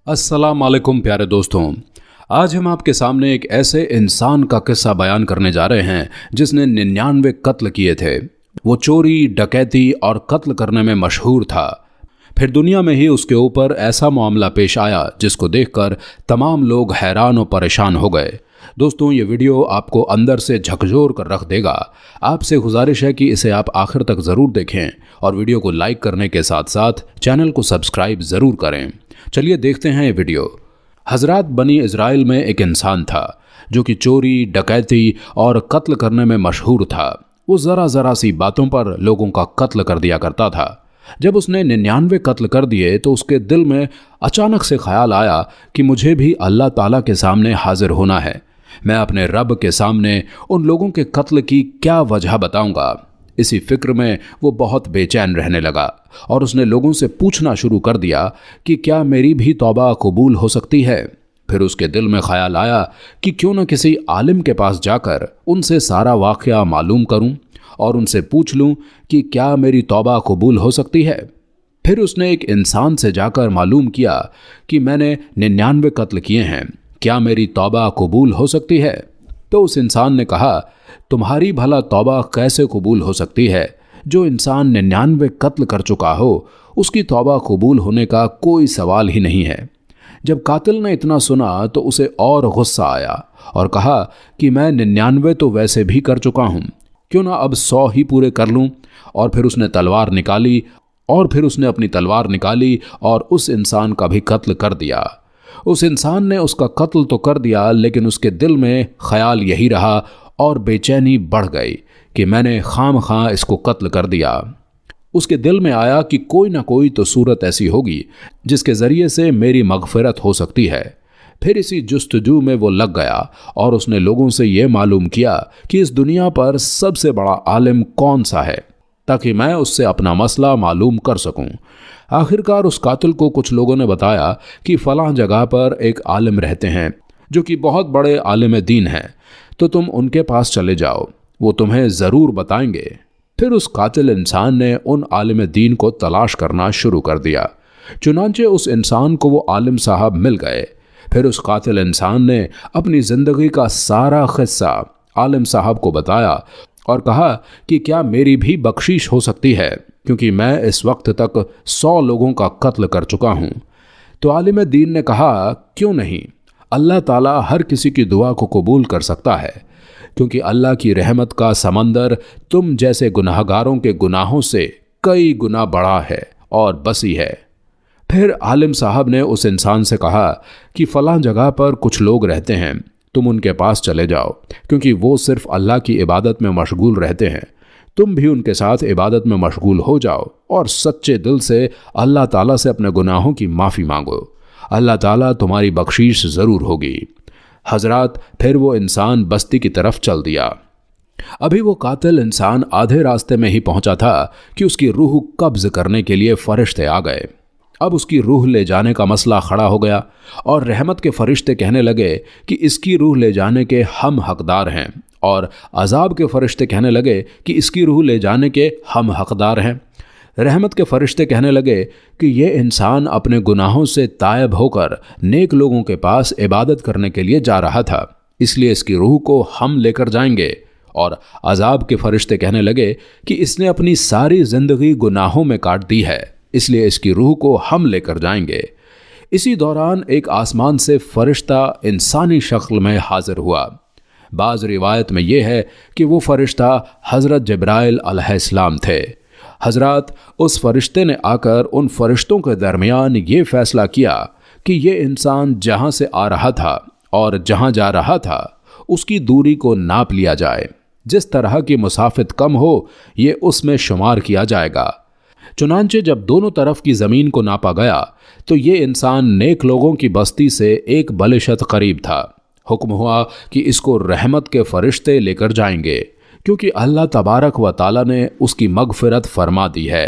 अस्सलाम वालेकुम प्यारे दोस्तों। आज हम आपके सामने एक ऐसे इंसान का किस्सा बयान करने जा रहे हैं जिसने 99 कत्ल किए थे। वो चोरी, डकैती और कत्ल करने में मशहूर था। फिर दुनिया में ही उसके ऊपर ऐसा मामला पेश आया जिसको देखकर तमाम लोग हैरान और परेशान हो गए। दोस्तों, ये वीडियो आपको अंदर से झकझोर कर रख देगा। आपसे गुजारिश है कि इसे आप आखिर तक ज़रूर देखें और वीडियो को लाइक करने के साथ साथ चैनल को सब्सक्राइब ज़रूर करें। चलिए देखते हैं ये वीडियो। हज़रात बनी इज़राइल में एक इंसान था जो कि चोरी, डकैती और कत्ल करने में मशहूर था। वो ज़रा ज़रा सी बातों पर लोगों का कत्ल कर दिया करता था। जब उसने 99 कत्ल कर दिए तो उसके दिल में अचानक से ख्याल आया कि मुझे भी अल्लाह ताला के सामने हाजिर होना है। मैं अपने रब के सामने उन लोगों के कत्ल की क्या वजह बताऊंगा। इसी फिक्र में वो बहुत बेचैन रहने लगा और उसने लोगों से पूछना शुरू कर दिया कि क्या मेरी भी तौबा कबूल हो सकती है। फिर उसके दिल में ख्याल आया कि क्यों न किसी आलिम के पास जाकर उनसे सारा वाक़या मालूम करूं और उनसे पूछ लूं कि क्या मेरी तौबा कबूल हो सकती है। फिर उसने एक इंसान से जाकर मालूम किया कि मैंने 99 कत्ल किए हैं, क्या मेरी तौबा कबूल हो सकती है। तो उस इंसान ने कहा, तुम्हारी भला तौबा कैसे कबूल हो सकती है? जो इंसान 99 कत्ल कर चुका हो उसकी तौबा कबूल होने का कोई सवाल ही नहीं है। जब कातिल ने इतना सुना तो उसे और गुस्सा आया और कहा कि मैं 99 तो वैसे भी कर चुका हूँ, क्यों ना अब 100 ही पूरे कर लूँ। और फिर उसने अपनी तलवार निकाली और उस इंसान का भी कत्ल कर दिया। उस इंसान ने उसका कत्ल तो कर दिया, लेकिन उसके दिल में ख्याल यही रहा और बेचैनी बढ़ गई कि मैंने खाम-खां इसको कत्ल कर दिया। उसके दिल में आया कि कोई ना कोई तो सूरत ऐसी होगी जिसके ज़रिए से मेरी मग़फ़िरत हो सकती है। फिर इसी जुस्तजू में वो लग गया और उसने लोगों से ये मालूम किया कि इस दुनिया पर सबसे बड़ा आलिम कौन सा है, ताकि मैं उससे अपना मसला मालूम कर सकूं। आखिरकार उस कातिल को कुछ लोगों ने बताया कि फ़लाँ जगह पर एक आलिम रहते हैं जो कि बहुत बड़े आलिम दीन हैं, तो तुम उनके पास चले जाओ, वो तुम्हें ज़रूर बताएंगे। फिर उस कातिल इंसान ने उन आलिम दीन को तलाश करना शुरू कर दिया। चुनांचे उस इंसान को वो आलिम साहब मिल गए। फिर उस कातिल इंसान ने अपनी ज़िंदगी का सारा क़िस्सा आलिम साहब को बताया और कहा कि क्या मेरी भी बख्शीश हो सकती है, क्योंकि मैं इस वक्त तक 100 लोगों का कत्ल कर चुका हूँ। तो आलिम दीन ने कहा, क्यों नहीं, अल्लाह ताला हर किसी की दुआ को कबूल कर सकता है, क्योंकि अल्लाह की रहमत का समंदर तुम जैसे गुनाहगारों के गुनाहों से कई गुना बड़ा है और बसी है। फिर आलिम साहब ने उस इंसान से कहा कि फ़लाँ जगह पर कुछ लोग रहते हैं, तुम उनके पास चले जाओ, क्योंकि वो सिर्फ अल्लाह की इबादत में मशगूल रहते हैं। तुम भी उनके साथ इबादत में मशगूल हो जाओ और सच्चे दिल से अल्लाह ताला से अपने गुनाहों की माफ़ी मांगो। अल्लाह ताला तुम्हारी बख्शीश ज़रूर होगी। हजरात, फिर वो इंसान बस्ती की तरफ चल दिया। अभी वो कातिल इंसान आधे रास्ते में ही पहुंचा था कि उसकी रूह कब्ज़ करने के लिए फ़रिश्ते आ गए। अब उसकी रूह ले जाने का मसला खड़ा हो गया और रहमत के फरिश्ते कहने लगे कि इसकी रूह ले जाने के हम हकदार हैं, और अजाब के फरिश्ते कहने लगे कि इसकी रूह ले जाने के हम हकदार हैं। रहमत के फरिश्ते कहने लगे कि ये इंसान अपने गुनाहों से तायब होकर नेक लोगों के पास इबादत करने के लिए जा रहा था, इसलिए इसकी रूह को हम लेकर जाएंगे। और अजाब के फरिश्ते कहने लगे कि इसने अपनी सारी ज़िंदगी गुनाहों में काट दी है, इसलिए इसकी रूह को हम लेकर जाएंगे। इसी दौरान एक आसमान से फरिश्ता इंसानी शक्ल में हाजिर हुआ। बाज़ रिवायत में यह है कि वो फरिश्ता हज़रत जिब्राइल अलैहिस्सलाम थे। हज़रात, उस फरिश्ते ने आकर उन फरिश्तों के दरमियान ये फ़ैसला किया कि ये इंसान जहाँ से आ रहा था और जहाँ जा रहा था उसकी दूरी को नाप लिया जाए। जिस तरह की मुसाफित कम हो ये उसमें शुमार किया जाएगा। चुनांचे जब दोनों तरफ की ज़मीन को नापा गया तो ये इंसान नेक लोगों की बस्ती से एक बलिशत करीब था। हुक्म हुआ कि इसको रहमत के फरिश्ते लेकर जाएंगे, क्योंकि अल्लाह तबारक व ताला ने उसकी मग़फ़िरत फरमा दी है।